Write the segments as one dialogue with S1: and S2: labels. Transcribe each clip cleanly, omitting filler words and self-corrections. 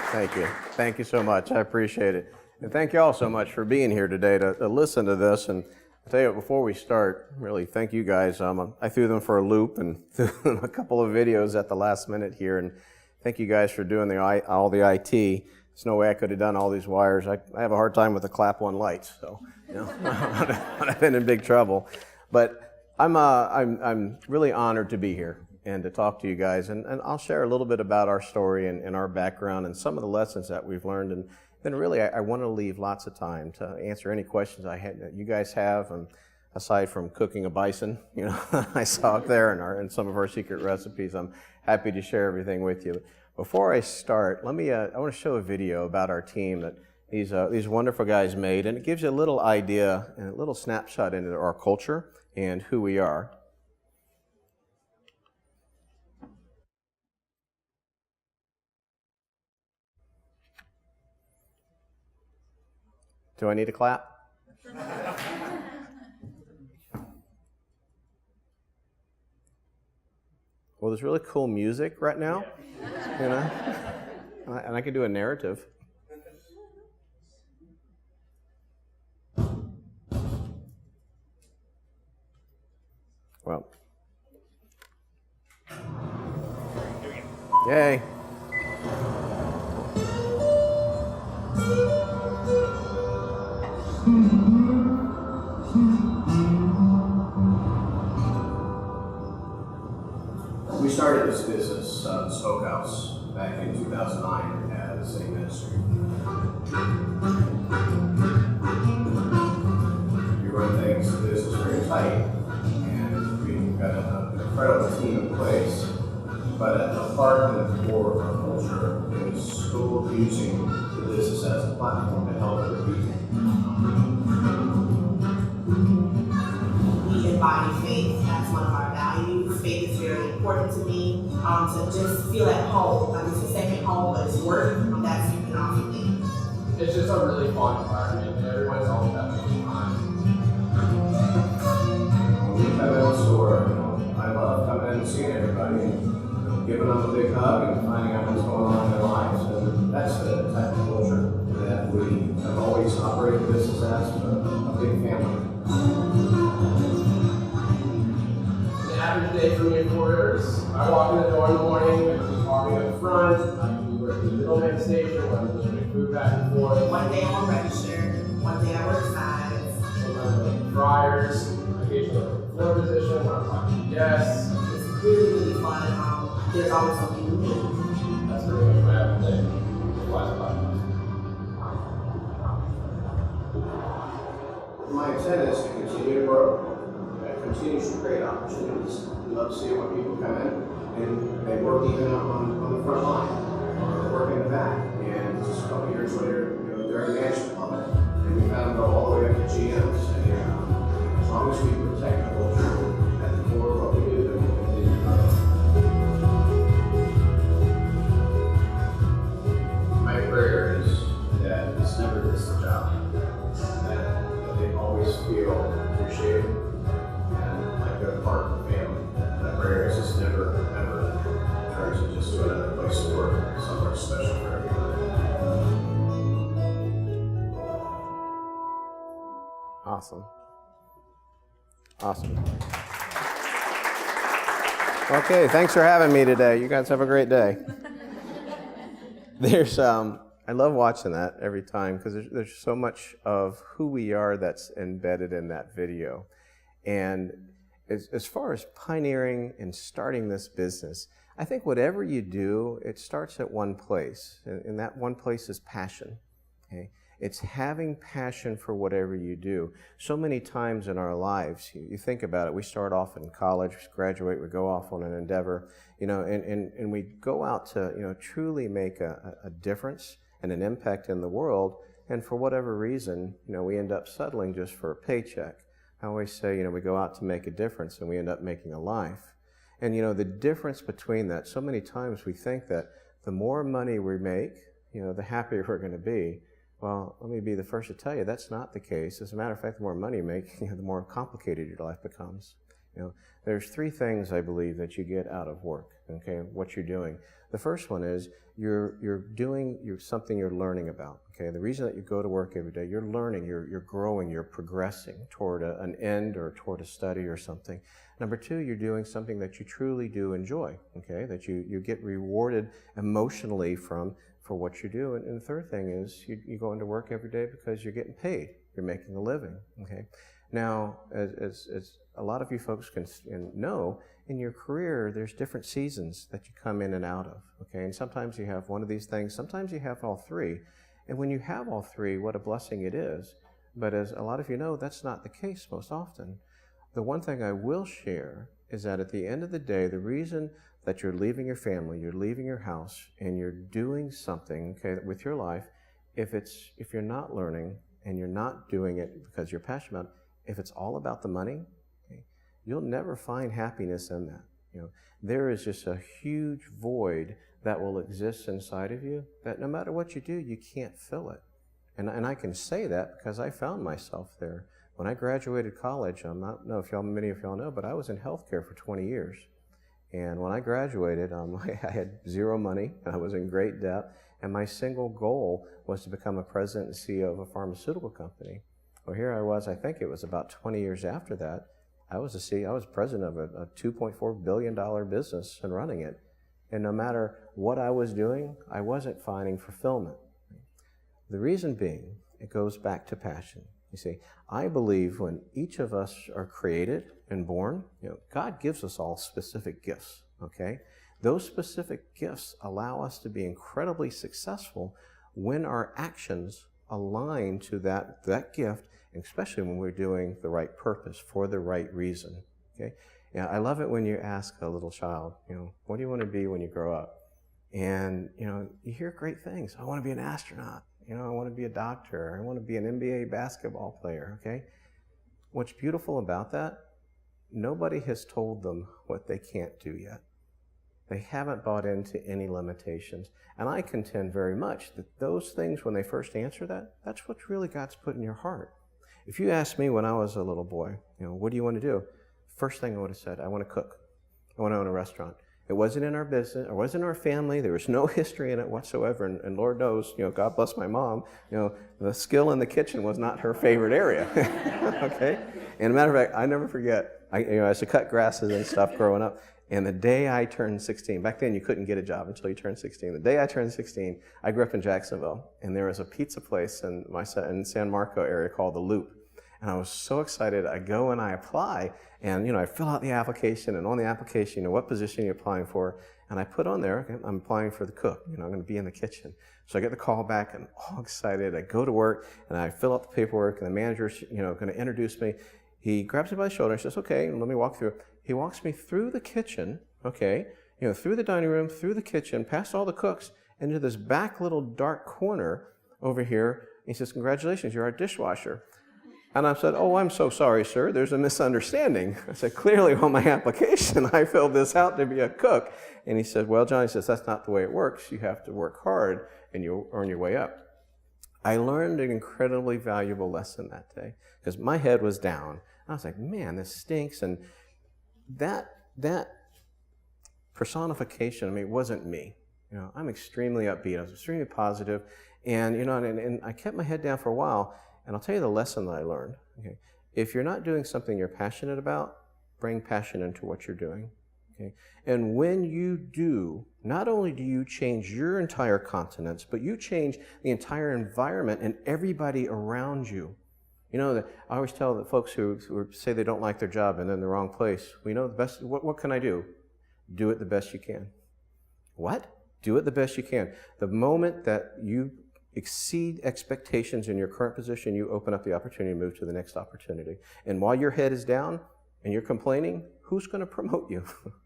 S1: Thank you. Thank you so much. I appreciate it. And thank you all so much for being here today to listen to this. And I'll tell you, before we start, really thank you guys. I threw them for a loop and threw them a couple of videos at the last minute here. And thank you guys for doing all the IT. There's no way I could have done all these wires. I have a hard time with the clap one lights, so I've been in big trouble. But I'm really honored to be here and to talk to you guys, and I'll share a little bit about our story and our background and some of the lessons that we've learned, and then really I want to leave lots of time to answer any questions that you guys have, and aside from cooking a bison, I saw up there in some of our secret recipes. I'm happy to share everything with you. Before I start, I want to show a video about our team that these wonderful guys made, and it gives you a little idea and a little snapshot into our culture and who we are. Do I need to clap? Well, there's really cool music right now, and I can do a narrative. Well, yay. We started this business, the Smokehouse, back in 2009 as a ministry. We run things, the business very tight, and we've got an incredible team in place. But at the heart and the core of our culture is still using the business as a platform to help other people.
S2: We embody faith as one of our values. Faith is very important to me. To just feel at home. It's a second home, but it's work. That's awesome thing.
S3: It's just a really fun environment, and everyone's all about making time.
S1: When we come in the store, I love coming in and seeing everybody and giving them a big hug and finding out what's going on in their lives. And that's the type of culture that we have always operated the business as, a big family.
S3: The average day for me at Quarters, I walk in the door in the morning, I'm walking up front, I can work in the middleman station, I'm delivering food back and forth.
S2: One day I'm on register, one day I work sides.
S3: Sometimes I make fryers, occasionally I work floor position, when I'm talking to guests.
S2: It's really, really fun. There's always something to do.
S3: That's pretty much my average day.
S1: My intent is to continue to grow, continue to create opportunities. We love seeing when people come in and they work even on the front line, or they work in the back. And just a couple years later, they're in management level, and we've had them go all the way up to GMs. And as long as we protect the culture at the core of what we do, then we'll continue to grow. My prayer is that it's never just a job. That they always feel appreciated and like they're part of the family. That prayer is just never, ever turns into just another place to work, somewhere special for everybody. Awesome. Awesome. Okay, thanks for having me today. You guys have a great day. I love watching that every time because there's so much of who we are that's embedded in that video. And as far as pioneering and starting this business, I think whatever you do, it starts at one place, and that one place is passion. Okay? It's having passion for whatever you do. So many times in our lives, you think about it, we start off in college, graduate, we go off on an endeavor, and we go out to, truly make a difference and an impact in the world. And for whatever reason, we end up settling just for a paycheck. I always say, we go out to make a difference and we end up making a life. And, the difference between that, so many times we think that the more money we make, the happier we're going to be. Well, let me be the first to tell you that's not the case. As a matter of fact, the more money you make, the more complicated your life becomes. There's three things I believe that you get out of work, okay, what you're doing. The first one is you're doing something you're learning about, okay? The reason that you go to work every day, you're learning, you're growing, you're progressing toward an end or toward a study or something. Number two, you're doing something that you truly do enjoy, okay, that you get rewarded emotionally for what you do. And the third thing is you go into work every day because you're getting paid, you're making a living, okay? Now, as a lot of you folks can know, in your career, there's different seasons that you come in and out of, okay? And sometimes you have one of these things, sometimes you have all three. And when you have all three, what a blessing it is. But as a lot of you know, that's not the case most often. The one thing I will share is that at the end of the day, the reason that you're leaving your family, you're leaving your house, and you're doing something, okay, with your life, if you're not learning and you're not doing it because you're passionate about it, if it's all about the money, okay, you'll never find happiness in that. There is just a huge void that will exist inside of you that no matter what you do, you can't fill it. And I can say that because I found myself there. When I graduated college, I don't know if many of y'all know, but I was in healthcare for 20 years. And when I graduated, I had zero money, and I was in great debt, and my single goal was to become a president and CEO of a pharmaceutical company. Well, here I was, I think it was about 20 years after that, I was president of a $2.4 billion business and running it. And no matter what I was doing, I wasn't finding fulfillment. The reason being, it goes back to passion. You see, I believe when each of us are created and born, God gives us all specific gifts, okay? Those specific gifts allow us to be incredibly successful when our actions align to that gift, especially when we're doing the right purpose for the right reason, okay? I love it when you ask a little child, what do you want to be when you grow up? And, you hear great things. I want to be an astronaut. I want to be a doctor. I want to be an NBA basketball player, okay? What's beautiful about that, nobody has told them what they can't do yet. They haven't bought into any limitations. And I contend very much that those things, when they first answer that, that's what really God's put in your heart. If you asked me when I was a little boy, what do you want to do? First thing I would have said, I want to cook. I want to own a restaurant. It wasn't in our business, it wasn't in our family, there was no history in it whatsoever, and Lord knows, God bless my mom, the skill in the kitchen was not her favorite area, okay? And a matter of fact, I never forget, I used to cut grasses and stuff growing up, and the day I turned 16, back then you couldn't get a job until you turned 16, the day I turned 16, I grew up in Jacksonville, and there was a pizza place in San Marco area called The Loop. And I was so excited, I go and I apply, and I fill out the application, and on the application, what position you're applying for, and I put on there, okay, I'm applying for the cook, I'm going to be in the kitchen. So I get the call back, and all excited, I go to work, and I fill out the paperwork, and the manager's, going to introduce me. He grabs me by the shoulder and says, okay, let me walk through. He walks me through the kitchen, okay, through the dining room, through the kitchen, past all the cooks, into this back little dark corner over here. He says, congratulations, you're our dishwasher. And I said, oh, I'm so sorry, sir. There's a misunderstanding. I said, clearly on my application, I filled this out to be a cook. And he said, well, John, he says, that's not the way it works. You have to work hard and you'll earn your way up. I learned an incredibly valuable lesson that day because my head was down. I was like, man, this stinks. And that personification, it wasn't me. I'm extremely upbeat. I was extremely positive. And, and I kept my head down for a while. And I'll tell you the lesson that I learned. Okay? If you're not doing something you're passionate about, bring passion into what you're doing. Okay? And when you do, not only do you change your entire continence, but you change the entire environment and everybody around you. I always tell the folks who say they don't like their job and they're in the wrong place, the best, what can I do? Do it the best you can. What? Do it the best you can. The moment that you exceed expectations in your current position, you open up the opportunity to move to the next opportunity. And while your head is down and you're complaining, who's going to promote you?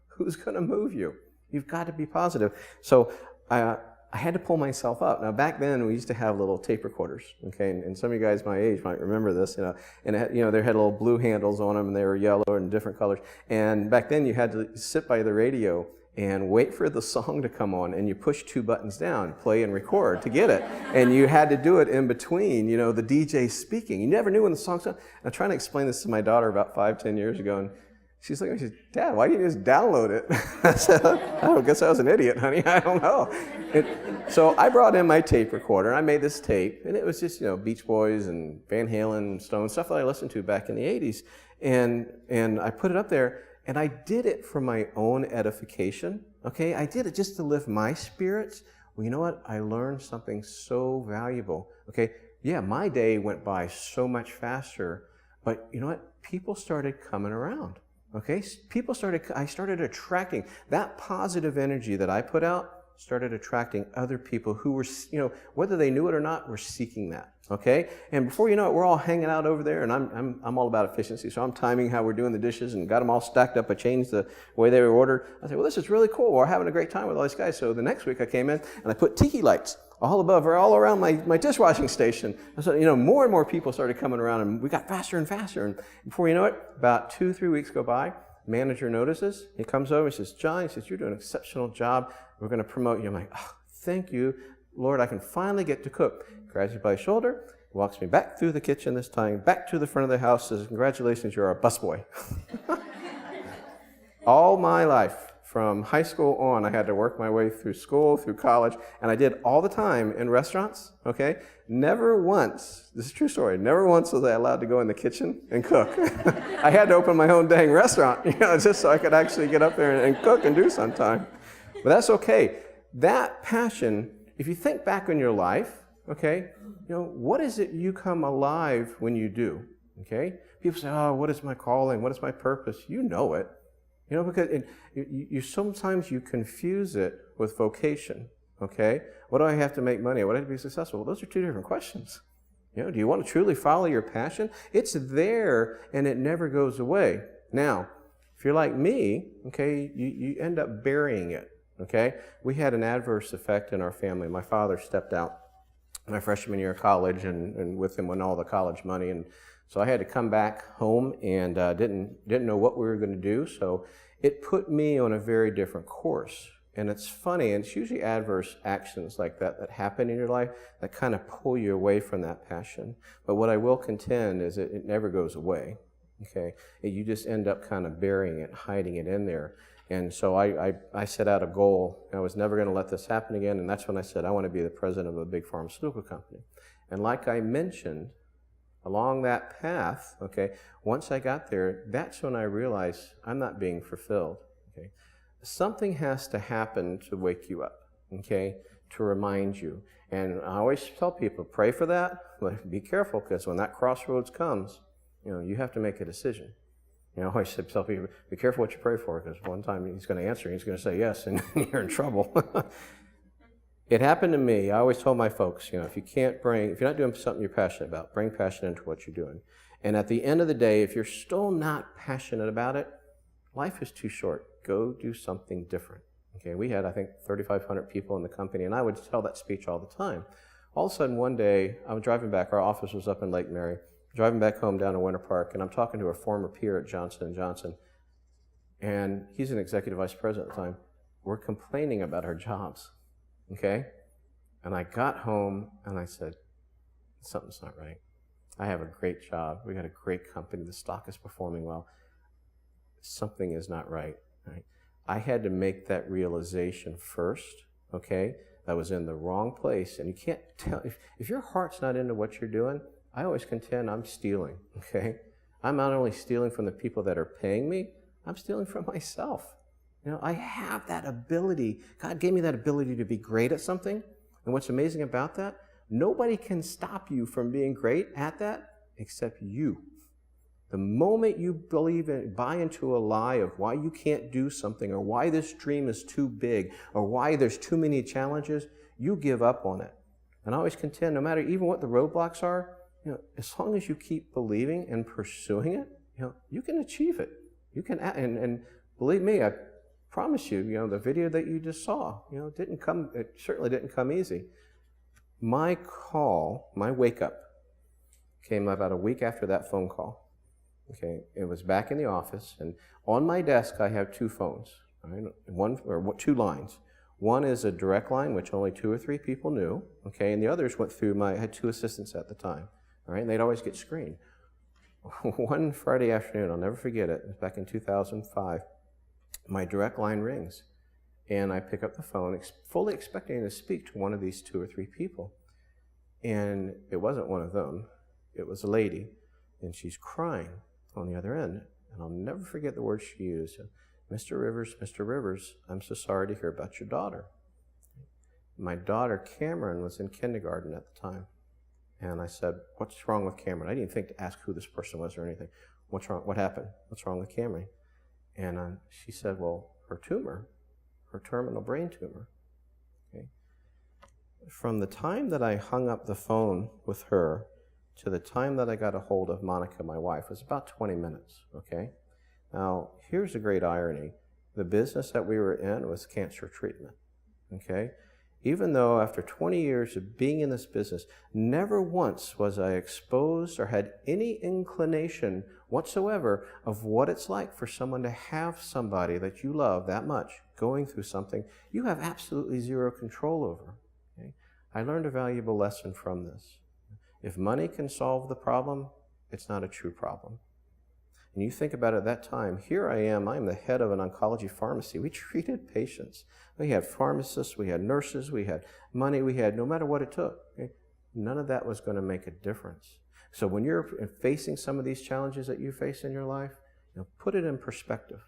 S1: Who's going to move you? You've got to be positive. So I had to pull myself up. Now, back then, we used to have little tape recorders, okay? And some of you guys my age might remember this, you know. And, they had little blue handles on them, and they were yellow and different colors. And back then, you had to sit by the radio and wait for the song to come on, and you push 2 buttons down, play and record, to get it. And you had to do it in between, the DJ speaking. You never knew when the song's on. I'm trying to explain this to my daughter about 5-10 years ago, and she's like, Dad, why didn't you just download it? I said, I guess I was an idiot, honey. I don't know. So I brought in my tape recorder, and I made this tape, and it was just, Beach Boys and Van Halen, Stones, stuff that I listened to back in the 80s. And I put it up there, and I did it for my own edification, okay? I did it just to lift my spirits. Well, you know what? I learned something so valuable, okay? Yeah, my day went by so much faster, but you know what? People started coming around. Okay, I started attracting that positive energy that I put out, started attracting other people who were, whether they knew it or not, were seeking that. Okay, and before you know it, we're all hanging out over there, and I'm all about efficiency, so I'm timing how we're doing the dishes and got them all stacked up. I changed the way they were ordered. I said, well, this is really cool. We're having a great time with all these guys. So the next week I came in and I put tiki lights all above or all around my dishwashing station. And so, more and more people started coming around, and we got faster and faster. And before you know it, about 2-3 weeks go by. Manager notices. He comes over and says, John, he says, you're doing an exceptional job. We're going to promote you. I'm like, oh, thank you, Lord. I can finally get to cook. Grabs me by the shoulder, walks me back through the kitchen this time, back to the front of the house, says, congratulations, you're a busboy. All my life, from high school on, I had to work my way through school, through college, and I did all the time in restaurants, okay? Never once, this is a true story, never once was I allowed to go in the kitchen and cook. I had to open my own dang restaurant, just so I could actually get up there and cook and do sometime. But that's okay. That passion, if you think back on your life, okay, what is it you come alive when you do, okay? People say, oh, what is my calling? What is my purpose? You know it. Because you sometimes you confuse it with vocation, okay? What do I have to make money? What do I have to be successful? Well, those are 2 different questions. Do you want to truly follow your passion? It's there, and it never goes away. Now, if you're like me, okay, you end up burying it, okay? We had an adverse effect in our family. My father stepped out my freshman year of college, and with him went all the college money, and so I had to come back home and didn't know what we were going to do. So it put me on a very different course. And it's funny, and it's usually adverse actions like that happen in your life that kind of pull you away from that passion. But what I will contend is it never goes away. Okay, you just end up kind of burying it, hiding it in there. And so I set out a goal. I was never going to let this happen again. And that's when I said I want to be the president of a big pharmaceutical company. And like I mentioned, along that path, okay, once I got there, that's when I realized I'm not being fulfilled, okay? Something has to happen to wake you up, okay, to remind you. And I always tell people, pray for that, but be careful, because when that crossroads comes, you have to make a decision. I always tell people, be careful what you pray for, because one time he's going to answer, he's going to say yes, and you're in trouble. It happened to me. I always told my folks, if you're not doing something you're passionate about, bring passion into what you're doing. And at the end of the day, if you're still not passionate about it, life is too short. Go do something different. Okay, we had, I think, 3,500 people in the company, and I would tell that speech all the time. All of a sudden, one day, I was driving back. Our office was up in Lake Mary. Driving back home down to Winter Park, and I'm talking to a former peer at Johnson & Johnson, and he's an executive vice president at the time. We're complaining about our jobs. Okay? And I got home and I said, something's not right. I have a great job. We got a great company. The stock is performing well. Something is not right. Right? I had to make that realization first, okay? I was in the wrong place. And you can't tell, if your heart's not into what you're doing, I always contend I'm stealing, okay? I'm not only stealing from the people that are paying me, I'm stealing from myself. I have that ability. God gave me that ability to be great at something. And what's amazing about that, nobody can stop you from being great at that except you. The moment you buy into a lie of why you can't do something, or why this dream is too big, or why there's too many challenges, you give up on it. And I always contend, no matter even what the roadblocks are, as long as you keep believing and pursuing it, you can achieve it. You can, and believe me, I promise you, the video that you just saw, it certainly didn't come easy. My wake up came about a week after that phone call. Okay, it was back in the office, and on my desk I have two phones, right? Two lines. One is a direct line, which only 2 or 3 people knew, okay, and the others went through I had 2 assistants at the time, all right, and they'd always get screened. One Friday afternoon, I'll never forget it, back in 2005, my direct line rings, and I pick up the phone, fully expecting to speak to one of these 2 or 3 people, and it wasn't one of them. It was a lady, and she's crying on the other end, and I'll never forget the words she used. Mr. Rivers, I'm so sorry to hear about your daughter. My daughter, Cameron, was in kindergarten at the time. And I said, what's wrong with Cameron? I didn't think to ask who this person was or anything. What's wrong? What happened? What's wrong with Cameron? And she said, well, her terminal brain tumor. Okay. From the time that I hung up the phone with her to the time that I got a hold of Monica, my wife, was about 20 minutes, okay? Now, here's a great irony. The business that we were in was cancer treatment, okay? Even though after 20 years of being in this business, never once was I exposed or had any inclination whatsoever of what it's like for someone to have somebody that you love that much going through something you have absolutely zero control over, okay? I learned a valuable lesson from this. If money can solve the problem, it's not a true problem. And you think about it at that time, here I am the head of an oncology pharmacy. We treated patients. We had pharmacists, we had nurses, we had money, we had no matter what it took. Okay? None of that was going to make a difference. So when you're facing some of these challenges that you face in your life, put it in perspective.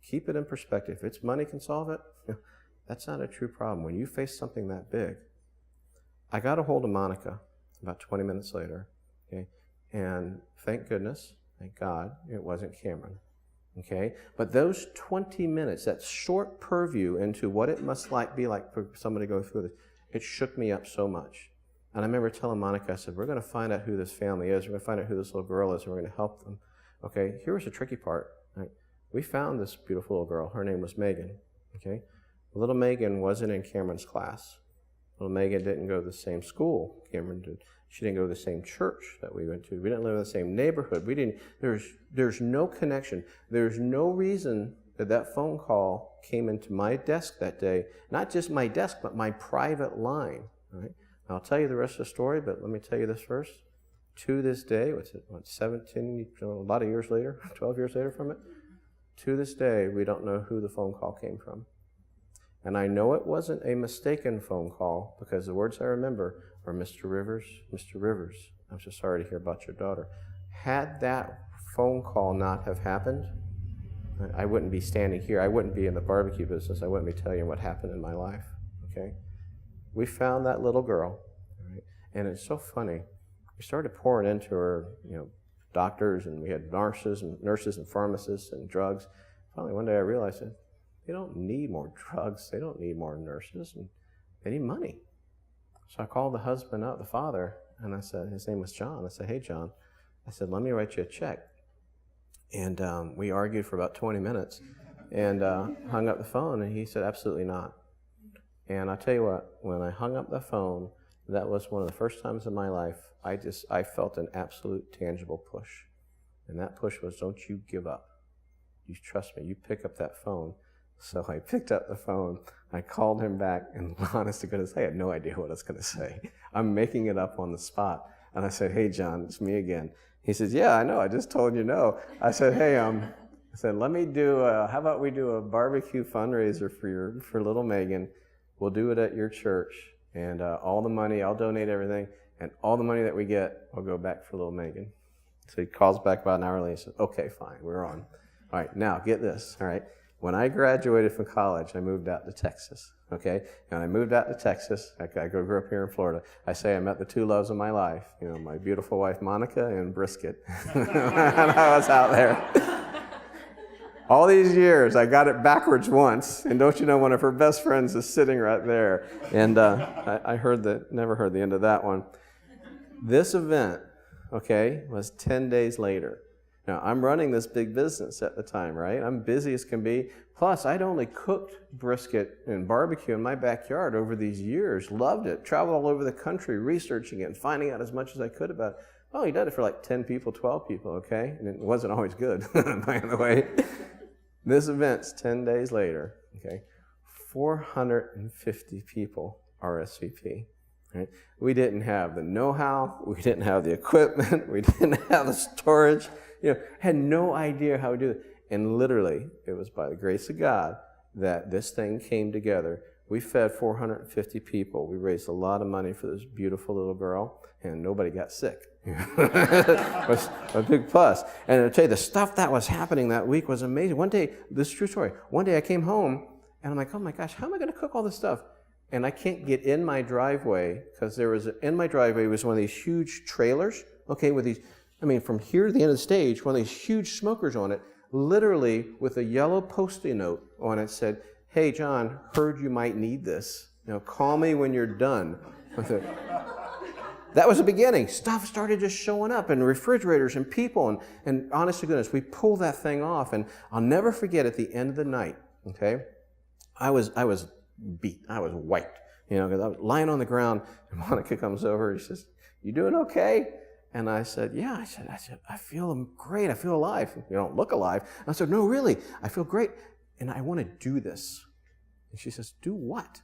S1: Keep it in perspective. If it's money can solve it, that's not a true problem. When you face something that big, I got a hold of Monica about 20 minutes later, okay? And thank goodness, thank God, it wasn't Cameron, okay? But those 20 minutes, that short purview into what it must be like for somebody to go through this, it shook me up so much. And I remember telling Monica, I said, we're going to find out who this family is, we're going to find out who this little girl is, and we're going to help them, okay? Here's the tricky part, right? We found this beautiful little girl. Her name was Megan, okay? Little Megan wasn't in Cameron's class. Little Megan didn't go to the same school Cameron did. She didn't go to the same church that we went to. We didn't live in the same neighborhood. There's no connection. There's no reason that phone call came into my desk that day. Not just my desk, but my private line. Right? I'll tell you the rest of the story, but let me tell you this first. To this day, 17, a lot of years later, 12 years later from it, to this day, we don't know who the phone call came from. And I know it wasn't a mistaken phone call because the words I remember are, Mr. Rivers, I'm so sorry to hear about your daughter. Had that phone call not have happened, I wouldn't be standing here. I wouldn't be in the barbecue business. I wouldn't be telling you what happened in my life, okay? We found that little girl, right? And it's so funny. We started pouring into her, doctors, and we had nurses and pharmacists and drugs. Finally, one day I realized that they don't need more drugs. They don't need more nurses. And they need money. So I called the husband up, the father, and I said, his name was John. I said, hey, John. I said, let me write you a check. And we argued for about 20 minutes and hung up the phone, and he said, absolutely not. And I'll tell you what, when I hung up the phone, that was one of the first times in my life I felt an absolute tangible push. And that push was, don't you give up. You trust me. You pick up that phone. So I picked up the phone, I called him back, and honest to goodness, I had no idea what I was going to say. I'm making it up on the spot. And I said, hey, John, it's me again. He says, yeah, I know, I just told you no. I said, hey, let me how about we do a barbecue fundraiser for little Megan. We'll do it at your church. And all the money, I'll donate everything, and all the money that we get will go back for little Megan. So he calls back about an hour later and says, okay, fine, we're on. All right, now get this, all right. When I graduated from college, I moved out to Texas, okay? And I moved out to Texas. I grew up here in Florida. I say I met the two loves of my life, my beautiful wife, Monica, and brisket. And I was out there. All these years, I got it backwards once, and don't you know, one of her best friends is sitting right there. And I never heard the end of that one. This event, okay, was 10 days later. Now, I'm running this big business at the time, right? I'm busy as can be. Plus, I'd only cooked brisket and barbecue in my backyard over these years, loved it, traveled all over the country researching it and finding out as much as I could about it. Oh, he did it for like 10 people, 12 people, okay? And it wasn't always good, by the way. This event's 10 days later, okay? 450 people RSVP. Right? We didn't have the know-how, we didn't have the equipment, we didn't have the storage, had no idea how to do it. And literally, it was by the grace of God that this thing came together. We fed 450 people. We raised a lot of money for this beautiful little girl, and nobody got sick. It was a big plus. And I'll tell you, the stuff that was happening that week was amazing. One day, this is a true story, one day I came home, and I'm like, oh my gosh, how am I going to cook all this stuff? And I can't get in my driveway, because in my driveway was one of these huge trailers, okay, with these, from here to the end of the stage, one of these huge smokers on it, literally with a yellow Post-it note on it said, hey, John, heard you might need this. Call me when you're done. That was the beginning. Stuff started just showing up, and refrigerators and people, and honest to goodness, we pulled that thing off, and I'll never forget at the end of the night, okay, I was beat. I was wiped, because I was lying on the ground, and Monica comes over, he says, you doing okay? And I said, yeah. I said, I feel great. I feel alive. You don't look alive. And I said, no, really, I feel great. And I want to do this. And she says, do what?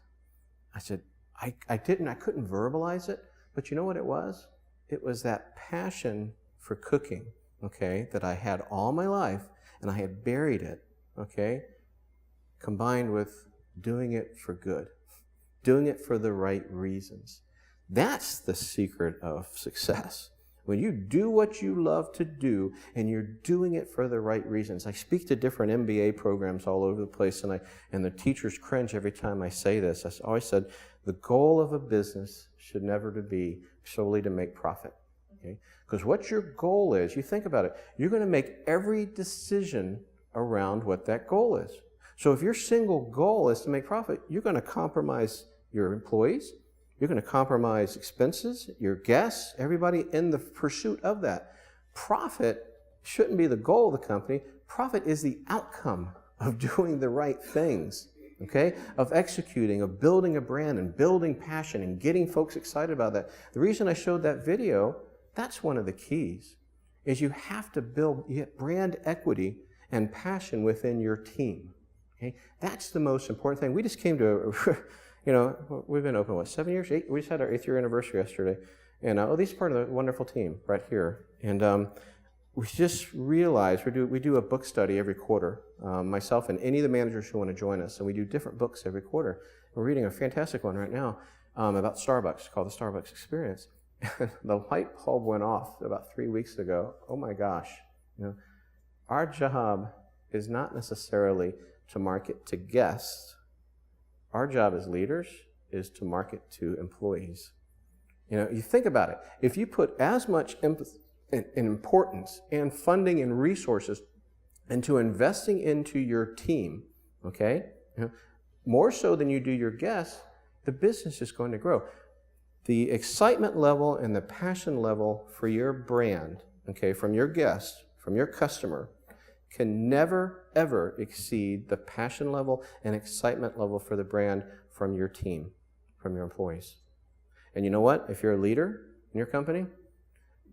S1: I said, I couldn't verbalize it, but you know what it was? It was that passion for cooking, okay, that I had all my life, and I had buried it, okay, combined with doing it for good, doing it for the right reasons. That's the secret of success. When you do what you love to do and you're doing it for the right reasons. I speak to different MBA programs all over the place, and the teachers cringe every time I say this. I always said, the goal of a business should never be solely to make profit. Okay? Because what your goal is, you think about it, you're going to make every decision around what that goal is. So if your single goal is to make profit, you're going to compromise your employees, you're going to compromise expenses, your guests, everybody in the pursuit of that. Profit shouldn't be the goal of the company. Profit is the outcome of doing the right things, okay? Of executing, of building a brand and building passion and getting folks excited about that. The reason I showed that video, that's one of the keys, is you have to build brand equity and passion within your team. Okay? That's the most important thing. We just came to, we've been open, 7 years? 8? We just had our 8th year anniversary yesterday. And this is part of the wonderful team right here. And we just realized we do a book study every quarter, myself and any of the managers who want to join us. And we do different books every quarter. We're reading a fantastic one right now about Starbucks called The Starbucks Experience. The light bulb went off about 3 weeks ago. Oh my gosh. Our job is not necessarily to market to guests. Our job as leaders is to market to employees. You think about it. If you put as much importance and funding and resources into investing into your team, okay, more so than you do your guests, the business is going to grow. The excitement level and the passion level for your brand, okay, from your guest, from your customer, can never, ever exceed the passion level and excitement level for the brand from your team, from your employees. And you know what? If you're a leader in your company,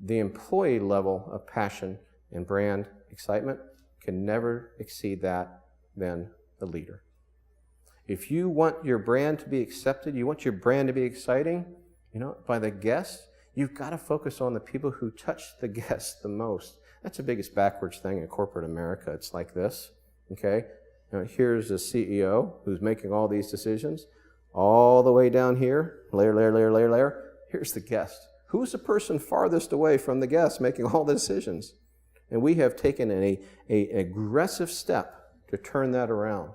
S1: the employee level of passion and brand excitement can never exceed that than the leader. If you want your brand to be accepted, you want your brand to be exciting, by the guests, you've got to focus on the people who touch the guests the most. That's the biggest backwards thing in corporate America. It's like this, okay? Here's the CEO who's making all these decisions. All the way down here, layer. Here's the guest. Who's the person farthest away from the guest making all the decisions? And we have taken an aggressive step to turn that around.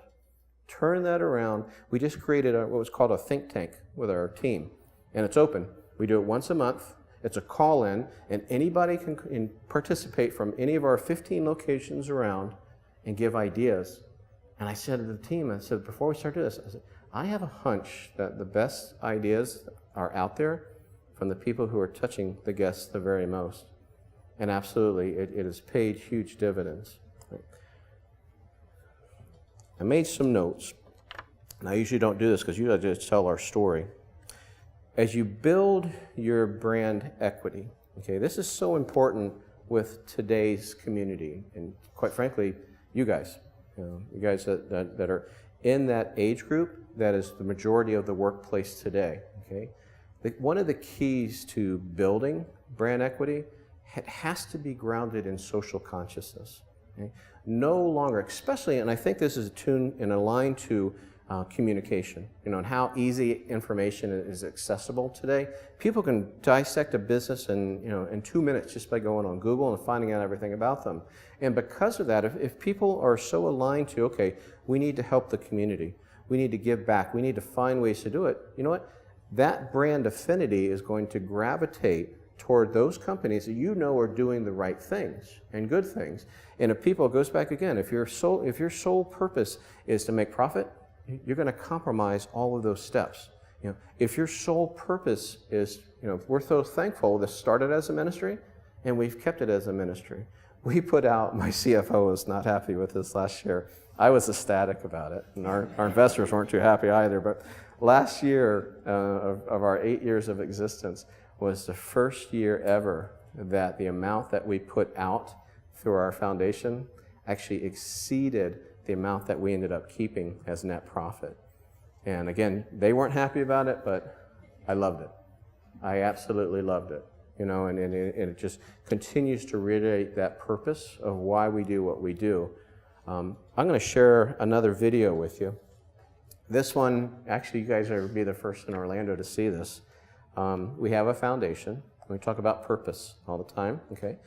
S1: We just created what was called a think tank with our team. And it's open. We do it once a month. It's a call-in, and anybody can participate from any of our 15 locations around and give ideas. And I said to the team, I said, before we start doing this, I said, I have a hunch that the best ideas are out there from the people who are touching the guests the very most. And absolutely, it has paid huge dividends. I made some notes, and I usually don't do this because usually I just tell our story. As you build your brand equity, okay, this is so important with today's community, and quite frankly, you guys that are in that age group that is the majority of the workplace today, okay? One of the keys to building brand equity has to be grounded in social consciousness. Okay? No longer, especially, and I think this is attuned and aligned to communication, and how easy information is accessible today. People can dissect a business in 2 minutes just by going on Google and finding out everything about them. And because of that, if people are so aligned to, okay, we need to help the community, we need to give back, we need to find ways to do it, you know what? That brand affinity is going to gravitate toward those companies that are doing the right things and good things. And if people, it goes back again, if your sole purpose is to make profit, you're going to compromise all of those steps. If your sole purpose is, we're so thankful this started as a ministry and we've kept it as a ministry. We put out, my CFO was not happy with this last year. I was ecstatic about it, and our investors weren't too happy either. But last year of our 8 years of existence was the first year ever that the amount that we put out through our foundation actually exceeded the amount that we ended up keeping as net profit. And again, they weren't happy about it, but I loved it. I absolutely loved it. And it just continues to reiterate that purpose of why we do what we do. I'm going to share another video with you. This one, actually, you guys will be the first in Orlando to see this. We have a foundation. We talk about purpose all the time, okay?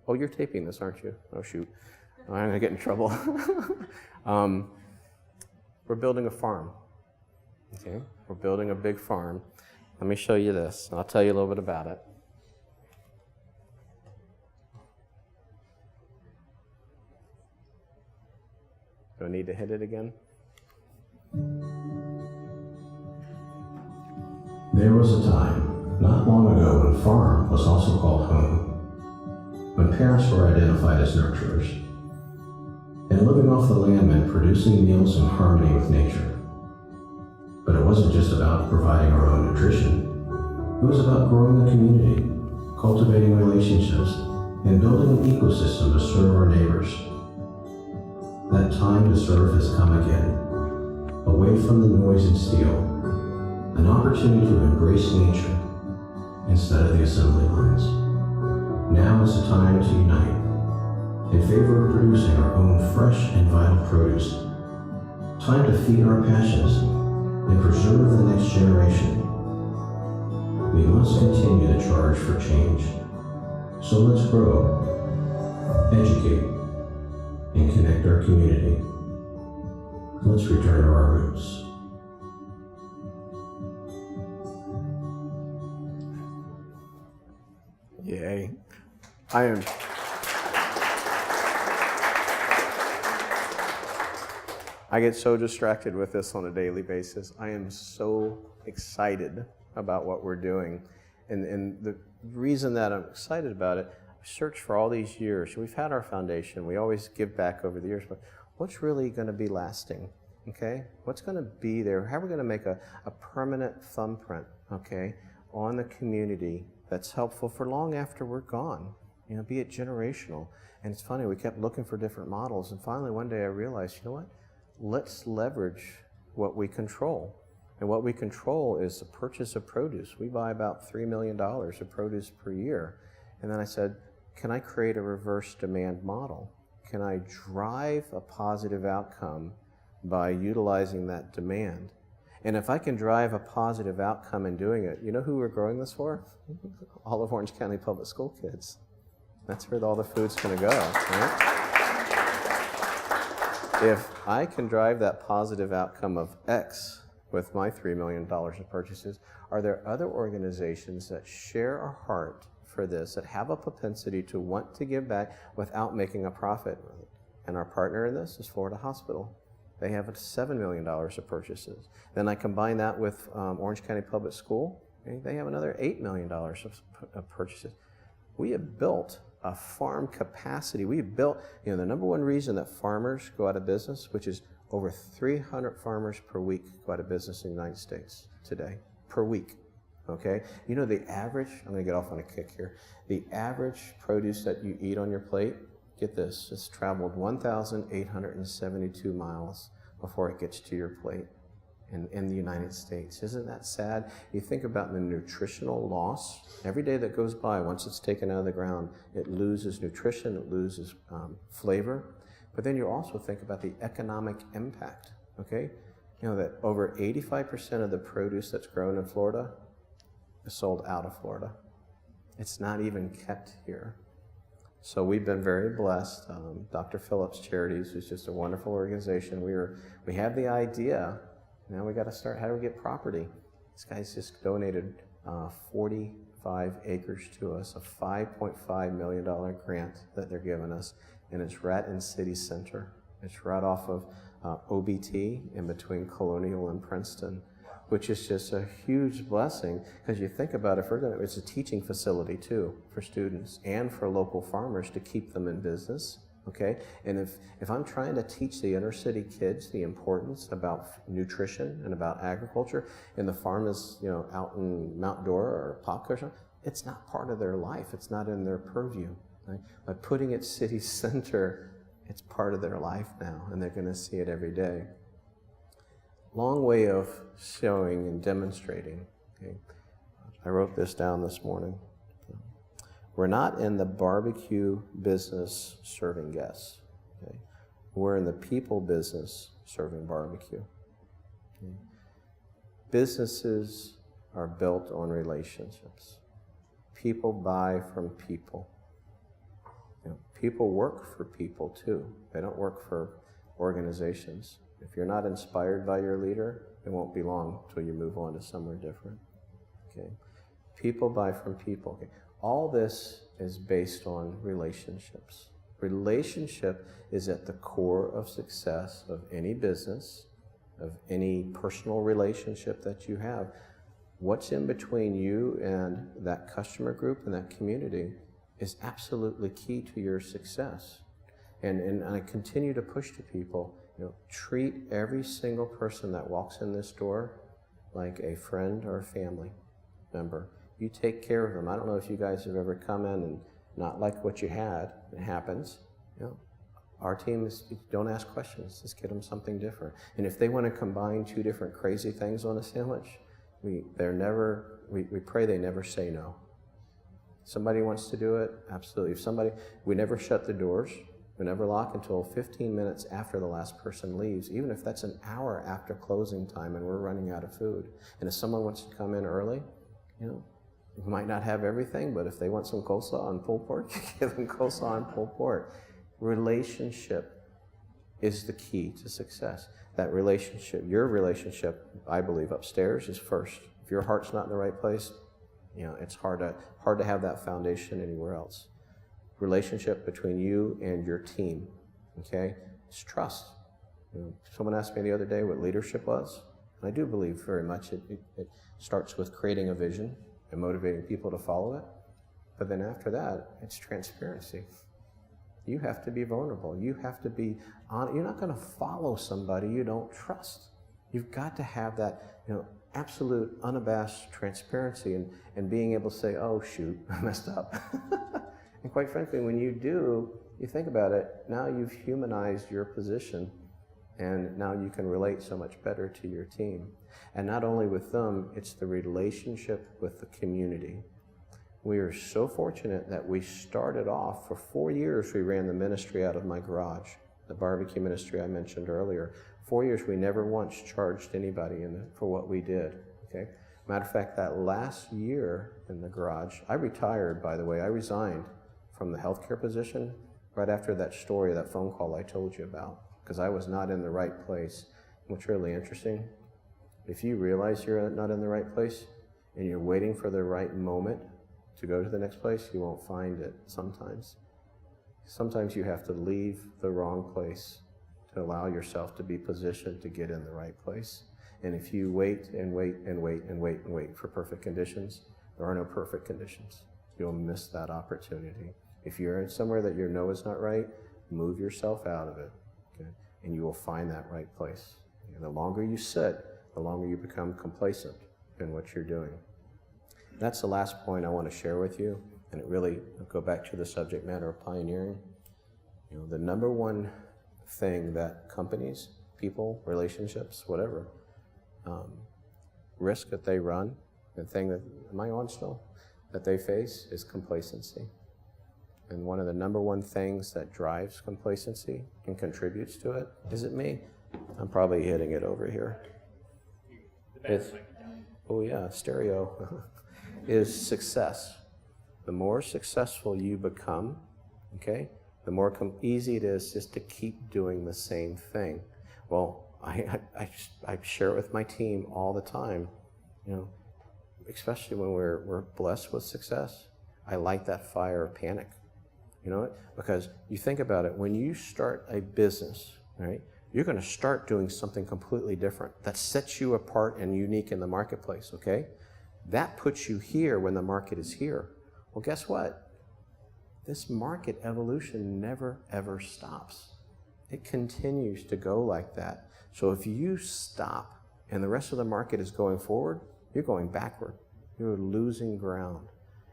S1: Oh, you're taping this, aren't you? Oh, shoot. I'm going to get in trouble. We're building a farm, okay? We're building a big farm. Let me show you this, and I'll tell you a little bit about it. Do I need to hit it again?
S4: There was a time, not long ago, when farm was also called home, when parents were identified as nurturers, and living off the land meant producing meals in harmony with nature. But it wasn't just about providing our own nutrition. It was about growing the community, cultivating relationships, and building an ecosystem to serve our neighbors. That time to serve has come again, away from the noise and steel, an opportunity to embrace nature instead of the assembly lines. Now is the time to unite in favor of producing our own fresh and vital produce. Time to feed our passions and preserve the next generation. We must continue the charge for change. So let's grow, educate, and connect our community. Let's return to our roots.
S1: Yay. I get so distracted with this on a daily basis. I am so excited about what we're doing. And the reason that I'm excited about it, I've searched for all these years. We've had our foundation. We always give back over the years, but what's really going to be lasting? Okay? What's going to be there? How are we going to make a permanent thumbprint, okay, on the community that's helpful for long after we're gone? Be it generational. And it's funny, we kept looking for different models, and finally one day I realized, what? Let's leverage what we control. And what we control is the purchase of produce. We buy about $3 million of produce per year. And then I said, can I create a reverse demand model? Can I drive a positive outcome by utilizing that demand? And if I can drive a positive outcome in doing it, you know who we're growing this for? All of Orange County Public School kids. That's where all the food's going to go, right? If I can drive that positive outcome of X with my $3 million of purchases, are there other organizations that share a heart for this, that have a propensity to want to give back without making a profit? And our partner in this is Florida Hospital. They have $7 million of purchases. Then I combine that with Orange County Public School. Okay? They have another $8 million of purchases. We have built a farm capacity. We have built, the number one reason that farmers go out of business, which is over 300 farmers per week go out of business in the United States today, per week. Okay? The average, I'm going to get off on a kick here, the average produce that you eat on your plate, get this, it's traveled 1,872 miles before it gets to your plate in the United States. Isn't that sad? You think about the nutritional loss. Every day that goes by, once it's taken out of the ground, it loses nutrition, it loses flavor. But then you also think about the economic impact, okay? That over 85% of the produce that's grown in Florida is sold out of Florida. It's not even kept here. So we've been very blessed. Dr. Phillips Charities is just a wonderful organization. We have the idea. Now we got to start. How do we get property? This guy's just donated 45 acres to us, a $5.5 million grant that they're giving us, and it's right in city center. It's right off of OBT in between Colonial and Princeton, which is just a huge blessing because you think about it, it's a teaching facility too for students and for local farmers to keep them in business. Okay, and if I'm trying to teach the inner city kids the importance about nutrition and about agriculture, and the farm is out in Mount Dora or Popka or something, it's not part of their life. It's not in their purview. Right? By putting it city center, it's part of their life now, and they're going to see it every day. Long way of showing and demonstrating. Okay, I wrote this down this morning. We're not in the barbecue business serving guests. Okay? We're in the people business serving barbecue. Okay? Businesses are built on relationships. People buy from people. People work for people too. They don't work for organizations. If you're not inspired by your leader, it won't be long until you move on to somewhere different. Okay? People buy from people. Okay? All this is based on relationships. Relationship is at the core of success of any business, of any personal relationship that you have. What's in between you and that customer group and that community is absolutely key to your success. And I continue to push to people, treat every single person that walks in this door like a friend or a family member. You take care of them. I don't know if you guys have ever come in and not like what you had. It happens. Our team is, don't ask questions. Just get them something different. And if they want to combine two different crazy things on a sandwich, we pray they never say no. Somebody wants to do it, absolutely. We never shut the doors. We never lock until 15 minutes after the last person leaves, even if that's an hour after closing time and we're running out of food. And if someone wants to come in early, we might not have everything, but if they want some coleslaw and pulled pork, give them coleslaw and pulled pork. Relationship is the key to success. That relationship, your relationship, I believe, upstairs is first. If your heart's not in the right place, it's hard to have that foundation anywhere else. Relationship between you and your team, okay? It's trust. Someone asked me the other day what leadership was, and I do believe very much it starts with creating a vision and motivating people to follow it. But then after that, it's transparency. You have to be vulnerable. You have to be honest. You're not going to follow somebody you don't trust. You've got to have that, absolute unabashed transparency and being able to say, oh, shoot, I messed up. And quite frankly, when you do, you think about it, now you've humanized your position, and now you can relate so much better to your team. And not only with them, it's the relationship with the community. We are so fortunate that we started off, for 4 years we ran the ministry out of my garage, the barbecue ministry I mentioned earlier. 4 years we never once charged anybody for what we did, okay? Matter of fact, that last year in the garage, I retired, by the way. I resigned from the healthcare position right after that story, that phone call I told you about, because I was not in the right place. What's really interesting, if you realize you're not in the right place and you're waiting for the right moment to go to the next place, you won't find it sometimes. Sometimes you have to leave the wrong place to allow yourself to be positioned to get in the right place. And if you wait and wait and wait and wait and wait for perfect conditions, there are no perfect conditions. You'll miss that opportunity. If you're in somewhere that you know is not right, move yourself out of it, okay? And you will find that right place. And the longer you sit, the longer you become complacent in what you're doing. That's the last point I want to share with you, and it really go back to the subject matter of pioneering. You know, the number one thing that companies, people, relationships, whatever, risk that they run, the thing that, am I on still? That they face is complacency. And one of the number one things that drives complacency and contributes to it, is it me? I'm probably hitting it over here. It's, oh yeah, stereo, is success. The more successful you become, okay, the more easy it is just to keep doing the same thing. Well, I share it with my team all the time, you know, especially when we're blessed with success. I light that fire of panic. You know what? Because you think about it, when you start a business, right, you're going to start doing something completely different that sets you apart and unique in the marketplace, okay? That puts you here when the market is here. Well, guess what? This market evolution never, ever stops. It continues to go like that. So if you stop and the rest of the market is going forward, you're going backward. You're losing ground.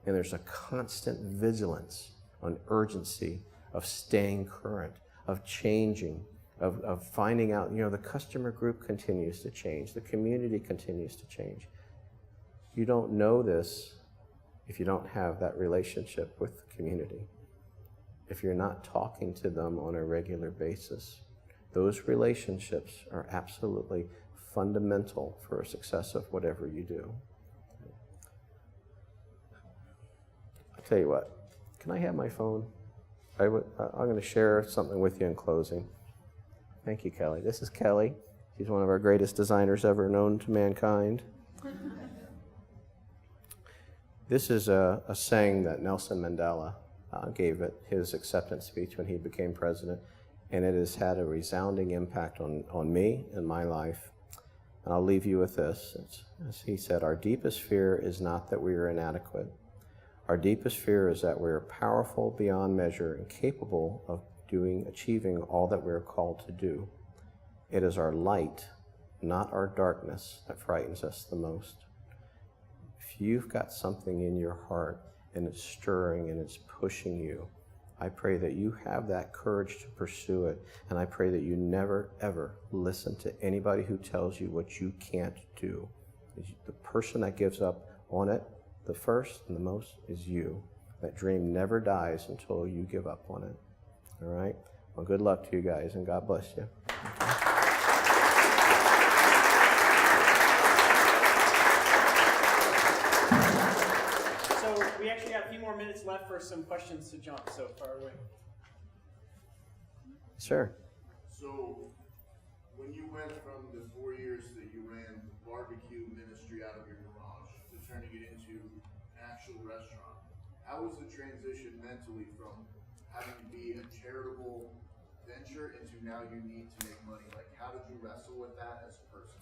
S1: And there's a constant vigilance on urgency of staying current, of changing, of finding out, you know, the customer group continues to change, the community continues to change. You don't know this if you don't have that relationship with the community, if you're not talking to them on a regular basis. Those relationships are absolutely fundamental for a success of whatever you do. I'll tell you what, can I have my phone? I'm going to share something with you in closing. Thank you, Kelly. This is Kelly. She's one of our greatest designers ever known to mankind. This is a saying that Nelson Mandela gave at his acceptance speech when he became president, and it has had a resounding impact on me and my life. And I'll leave you with this. As he said, our deepest fear is not that we are inadequate. Our deepest fear is that we are powerful beyond measure and capable of achieving all that we are called to do. It is our light, not our darkness, that frightens us the most. If you've got something in your heart and it's stirring and it's pushing you, I pray that you have that courage to pursue it, and I pray that you never, ever listen to anybody who tells you what you can't do. The person that gives up on it the first and the most is you. That dream never dies until you give up on it. All right? Well, good luck to you guys, and God bless you.
S5: So we actually have a few more minutes left for some questions to John, so far away.
S1: Sure.
S6: So when you went from the 4 years that you ran the barbecue ministry out of your garage to turning it into an actual restaurant, how was the transition mentally from having to be a charitable venture into now you need to make money? Like, how did you wrestle with that as a person?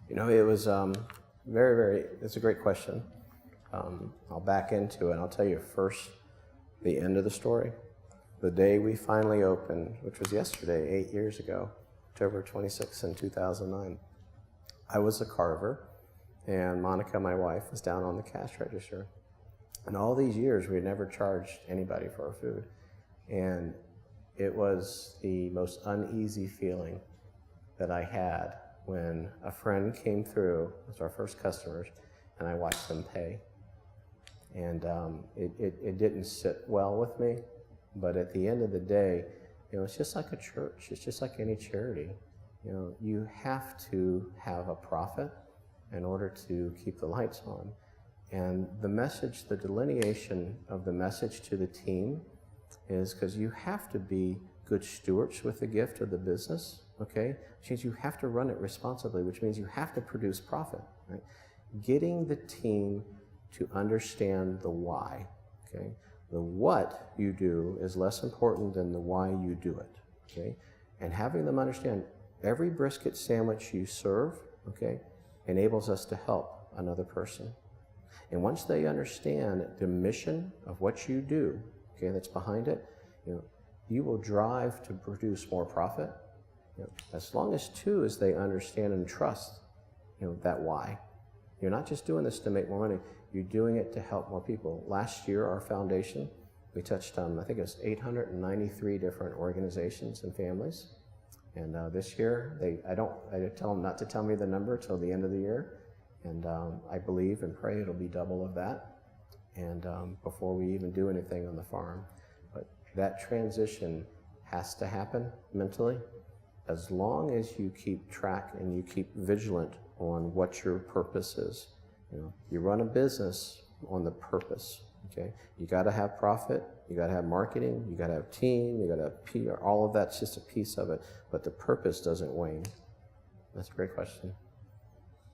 S1: You know, it was it's a great question. I'll back into it, and I'll tell you first the end of the story. The day we finally opened, which was yesterday, 8 years ago, October 26th in 2009, I was a carver, and Monica, my wife, was down on the cash register. And all these years, we had never charged anybody for our food. And it was the most uneasy feeling that I had when a friend came through as our first customers, and I watched them pay. And it didn't sit well with me, but at the end of the day, you know, it's just like a church. It's just like any charity. You know, you have to have a profit in order to keep the lights on. And the message, the delineation of the message to the team is because you have to be good stewards with the gift of the business, okay? Which means you have to run it responsibly, which means you have to produce profit, right? Getting the team to understand the why, okay? The what you do is less important than the why you do it, okay? And having them understand every brisket sandwich you serve, okay, enables us to help another person. And once they understand the mission of what you do, okay, that's behind it, you will drive to produce more profit. As long as too as they understand and trust, that why. You're not just doing this to make more money. You're doing it to help more people. Last year, our foundation, we touched on, I think it was 893 different organizations and families. And this year, I tell them not to tell me the number till the end of the year. And I believe and pray it'll be double of that. And before we even do anything on the farm. But that transition has to happen mentally. As long as you keep track and you keep vigilant on what your purpose is. You run a business on the purpose, okay? You got to have profit, you got to have marketing, you got to have team, you got to have PR, all of that's just a piece of it, but the purpose doesn't wane. That's a great question.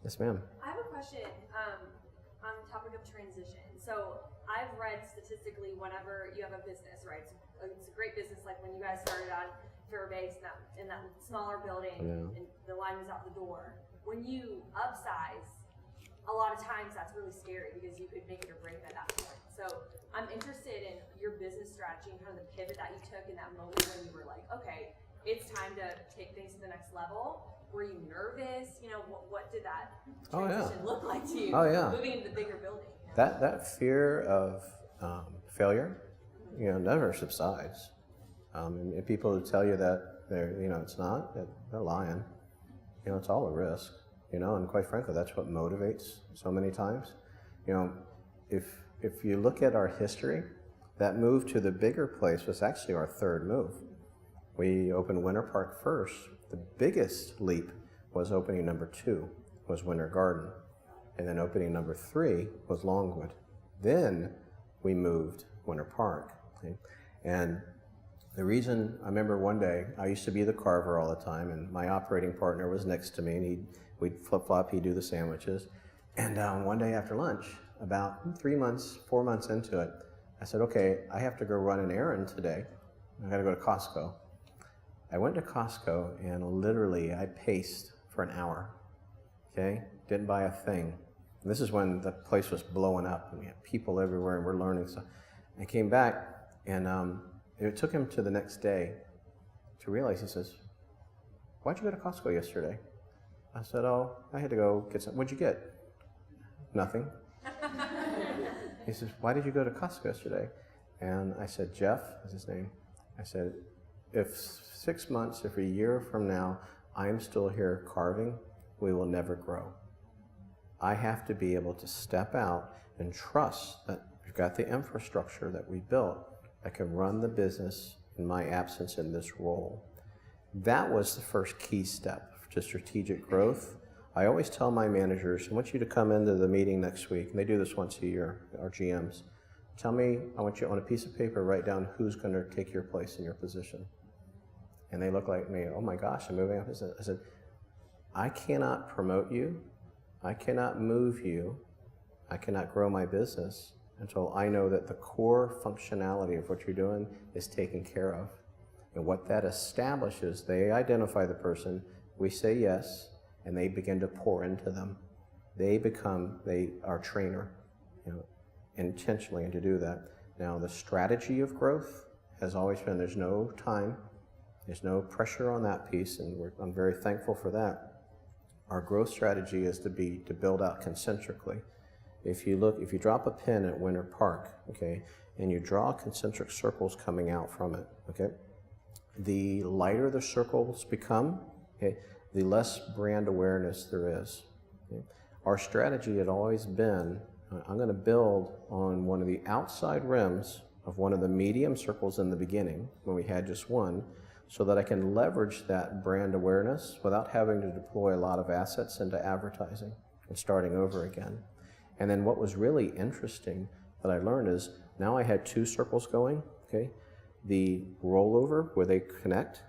S1: Yes, ma'am.
S7: I have a question on the topic of transition. So I've read statistically whenever you have a business, right? It's a great business, like when you guys started on Fairbanks in that smaller building, and the line was out the door. When you upsize, a lot of times that's really scary because you could make it or break it at that point. So I'm interested in your business strategy and kind of the pivot that you took in that moment when you were like, okay, it's time to take things to the next level. Were you nervous? What did that transition look like to you? Moving into the bigger building.
S1: That fear of failure, never subsides. And people who tell you that it's not, they're lying. It's all a risk. And quite frankly, that's what motivates so many times. If you look at our history, that move to the bigger place was actually our third move. We opened Winter Park first. The biggest leap was opening number 2, was Winter Garden. And then opening number 3 was Longwood. Then we moved Winter Park. Okay? And the reason, I remember one day, I used to be the carver all the time, and my operating partner was next to me, and we'd flip-flop, he'd do the sandwiches. And one day after lunch, about 4 months into it, I said, okay, I have to go run an errand today. I gotta go to Costco. I went to Costco, and literally I paced for an hour, okay? Didn't buy a thing. And this is when the place was blowing up, and we had people everywhere, and we're learning stuff. I came back, and it took him to the next day to realize, he says, why'd you go to Costco yesterday? I said, oh, I had to go get some. What'd you get? Nothing. He says, why did you go to Costco yesterday? And I said, Jeff is his name. I said, if 6 months, if a year from now, I'm still here carving, we will never grow. I have to be able to step out and trust that we've got the infrastructure that we built that can run the business in my absence in this role. That was the first key step to strategic growth. I always tell my managers, I want you to come into the meeting next week, and they do this once a year, our GMs. Tell me, I want you on a piece of paper, write down who's going to take your place in your position. And they look like me, oh my gosh, I'm moving up. I said, I cannot promote you, I cannot move you, I cannot grow my business until I know that the core functionality of what you're doing is taken care of. And what that establishes, they identify the person, we say yes, and they begin to pour into them. They are trainer, intentionally, and to do that. Now, the strategy of growth has always been, there's no time, there's no pressure on that piece, and I'm very thankful for that. Our growth strategy is to build out concentrically. If you drop a pin at Winter Park, okay, and you draw concentric circles coming out from it, okay, the lighter the circles become, okay, the less brand awareness there is. Okay? Our strategy had always been, I'm going to build on one of the outside rims of one of the medium circles in the beginning, when we had just one, so that I can leverage that brand awareness without having to deploy a lot of assets into advertising and starting over again. And then what was really interesting that I learned is, now I had 2 circles going, okay? The rollover where they connect,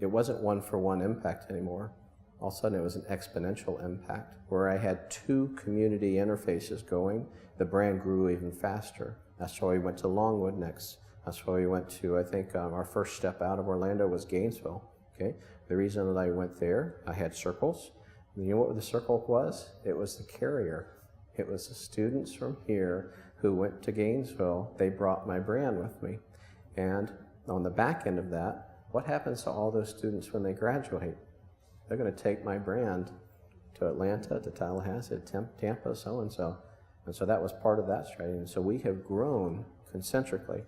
S1: it wasn't one-for-one impact anymore. All of a sudden it was an exponential impact. Where I had 2 community interfaces going, the brand grew even faster That's why we went to Longwood next. That's why we went to, I think, our first step out of Orlando was Gainesville. Okay, the reason that I went there, I had circles. You know what the circle was? It was the carrier. It was the students from here who went to Gainesville. They brought my brand with me. And on the back end of that, what happens to all those students when they graduate? They're going to take my brand to Atlanta, to Tallahassee, to Tampa, so-and-so. And so that was part of that strategy. And so we have grown concentrically.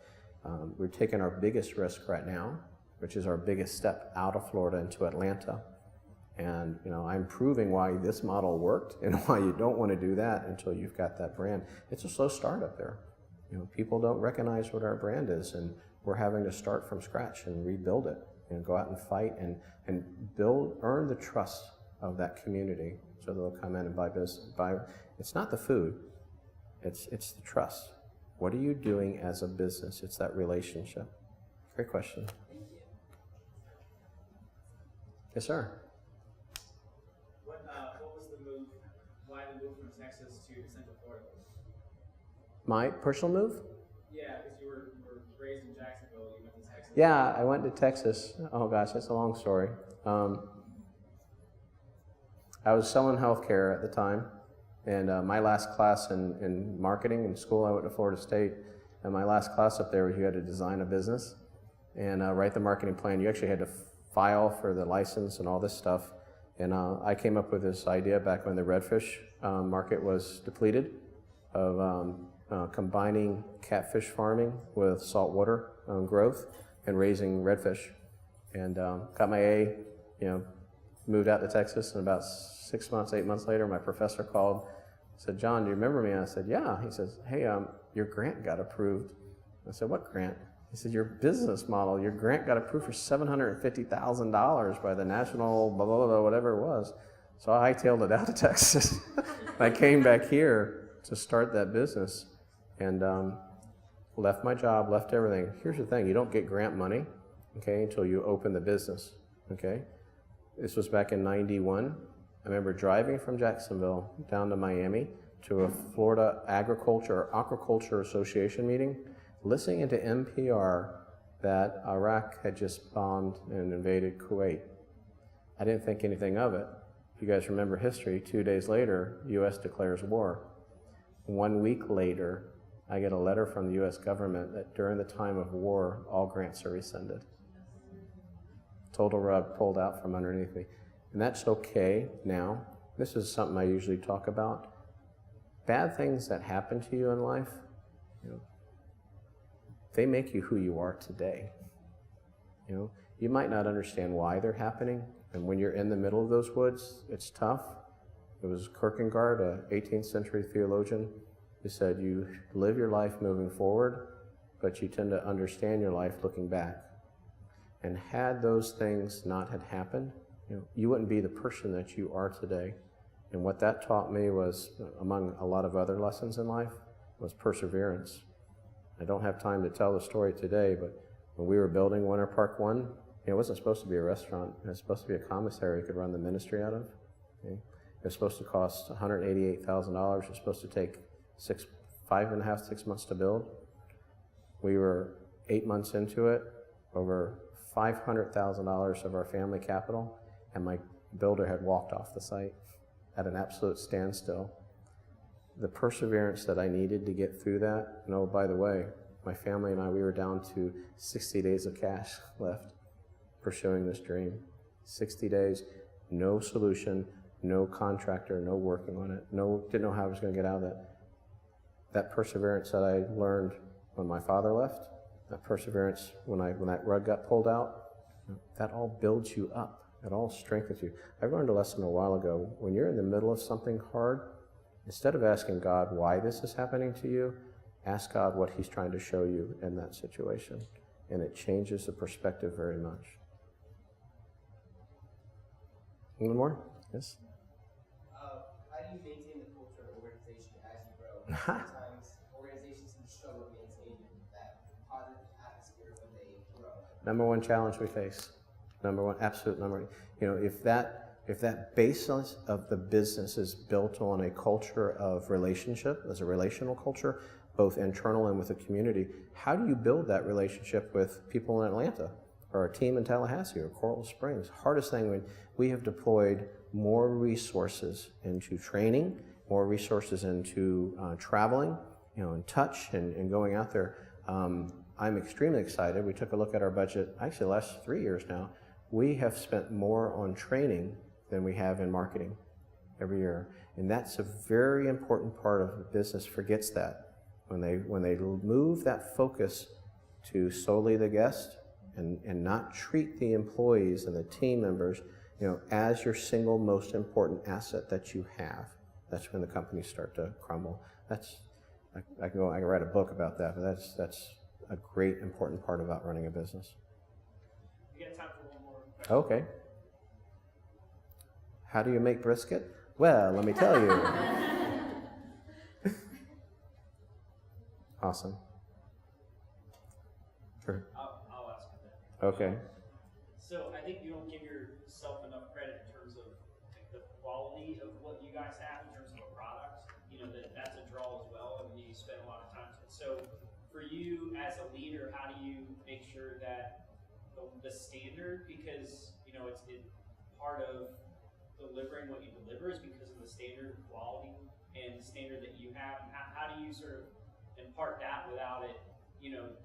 S1: We're taking our biggest risk right now, which is our biggest step out of Florida into Atlanta. And I'm proving why this model worked and why you don't want to do that until you've got that brand. It's a slow start up there. People don't recognize what our brand is, and we're having to start from scratch and rebuild it and go out and fight and earn the trust of that community so they'll come in and buy business. It's not the food, it's the trust. What are you doing as a business? It's that relationship. Great question. Yes, sir.
S5: What was the move? Why the move from Texas to Central Florida?
S1: My personal move?
S5: Yeah, because you were raised in Jacksonville, you went to Texas.
S1: Yeah, I went to Texas. Oh gosh, that's a long story. I was selling healthcare at the time, and my last class in marketing in school, I went to Florida State, and my last class up there was you had to design a business and write the marketing plan. You actually had to file for the license and all this stuff. And I came up with this idea back when the redfish market was depleted of combining catfish farming with saltwater growth and raising redfish. And got my A, moved out to Texas, and about 6 months, 8 months later, my professor called, said, "John, do you remember me?" And I said, "Yeah." He says, "Hey, your grant got approved." I said, "What grant?" He said, "Your business model, your grant got approved for $750,000 by the national blah, blah, blah, whatever it was." So I hightailed it out to Texas. I came back here to start that business and left my job, left everything. Here's the thing, you don't get grant money, okay, until you open the business, okay? This was back in 91. I remember driving from Jacksonville down to Miami to a Florida Agriculture or Aquaculture Association meeting, listening to NPR that Iraq had just bombed and invaded Kuwait. I didn't think anything of it. If you guys remember history, 2 days later, U.S. declares war. 1 week later, I get a letter from the U.S. government that during the time of war, all grants are rescinded. Total rug pulled out from underneath me. And that's okay now. This is something I usually talk about. Bad things that happen to you in life, they make you who you are today. You might not understand why they're happening, and when you're in the middle of those woods, it's tough. It was Kierkegaard, an 18th century theologian, who said you live your life moving forward, but you tend to understand your life looking back. And had those things not had happened, you wouldn't be the person that you are today. And what that taught me was, among a lot of other lessons in life, was perseverance. I don't have time to tell the story today, but when we were building Winter Park 1, it wasn't supposed to be a restaurant. It was supposed to be a commissary we could run the ministry out of. Okay? It was supposed to cost $188,000. It was supposed to take 5.5, 6 months to build. We were 8 months into it, over $500,000 of our family capital, and my builder had walked off the site at an absolute standstill. The perseverance that I needed to get through that, and oh, by the way, my family and I, we were down to 60 days of cash left pursuing this dream. 60 days, no solution, no contractor, no working on it, didn't know how I was going to get out of that. That perseverance that I learned when my father left, that perseverance when that rug got pulled out, that all builds you up. It all strengthens you. I learned a lesson a while ago. When you're in the middle of something hard, instead of asking God why this is happening to you, ask God what He's trying to show you in that situation. And it changes the perspective very much. One more? Yes?
S8: How do you maintain the culture of organization as you grow? Sometimes organizations can struggle to maintain that positive atmosphere when they grow.
S1: Number one challenge we face. Number one, absolute number. If that if that basis of the business is built on a culture of relationship, as a relational culture, both internal and with the community, how do you build that relationship with people in Atlanta or a team in Tallahassee or Coral Springs? Hardest thing, when we have deployed more resources into training, more resources into traveling, and touch and going out there. I'm extremely excited. We took a look at our budget, actually the last 3 years now. We have spent more on training than we have in marketing every year. And that's a very important part of the business forgets that. When they move that focus to solely the guest and not treat the employees and the team members, as your single most important asset that you have, that's when the companies start to crumble. I can write a book about that, but that's a great important part about running a business.
S5: We got time for one more question.
S1: Okay. How do you make brisket? Well, let me tell you. Awesome. Sure.
S5: I'll ask you that.
S1: Okay.
S5: So I think you don't give yourself enough credit in terms of like, the quality of what you guys have in terms of a product. That's a draw as well. I mean, you spend a lot of time. So for you as a leader, how do you make sure that the standard, because it's part of delivering what you deliver is because of the standard of quality and the standard that you have. How do you sort of impart that without it,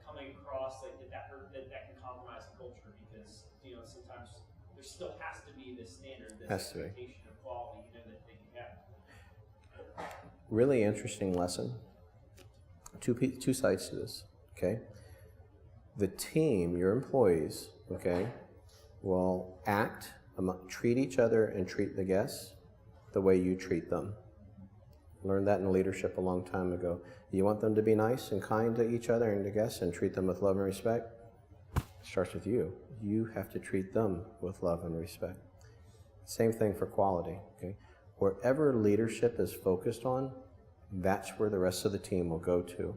S5: coming across like that can compromise the culture? Because sometimes there still has to be this standard, this expectation of quality, that you have.
S1: Really interesting lesson. Two sides to this. Okay. The team, your employees, okay, will treat each other and treat the guests the way you treat them. Learned that in leadership a long time ago. You want them to be nice and kind to each other and to guests and treat them with love and respect? It starts with you. You have to treat them with love and respect. Same thing for quality. Okay? Wherever leadership is focused on, that's where the rest of the team will go to.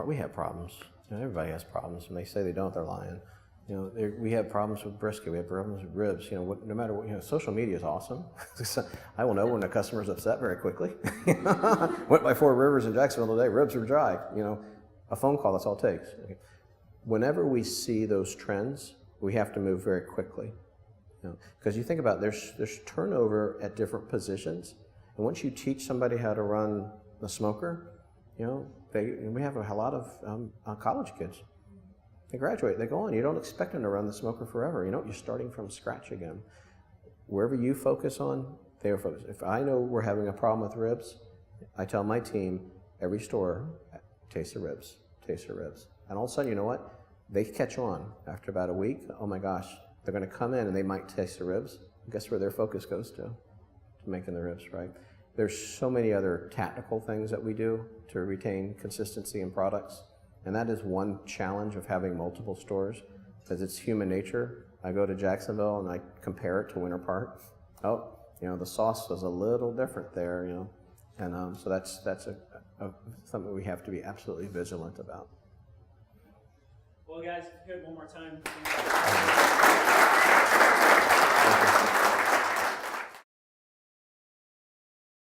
S1: We have problems. Everybody has problems. When they say they don't, they're lying. We have problems with brisket. We have problems with ribs. No matter what. Social media is awesome. I will know when a customer's upset very quickly. Went by Four Rivers in Jacksonville today. Ribs are dry. A phone call. That's all it takes. Okay. Whenever we see those trends, we have to move very quickly. Because you think about it, there's turnover at different positions, and once you teach somebody how to run a smoker, we have a lot of college kids. They graduate, they go on. You don't expect them to run the smoker forever. You're starting from scratch again. Wherever you focus on, they are focused. If I know we're having a problem with ribs, I tell my team, every store, taste the ribs, taste the ribs. And all of a sudden, you know what? They catch on after about a week. Oh my gosh, they're going to come in and they might taste the ribs. Guess where their focus goes to making the ribs right. There's so many other tactical things that we do to retain consistency in products. And that is one challenge of having multiple stores, because it's human nature. I go to Jacksonville and I compare it to Winter Park. Oh, the sauce was a little different there, and so that's something we have to be absolutely vigilant about.
S5: Well, guys, if you could one more time.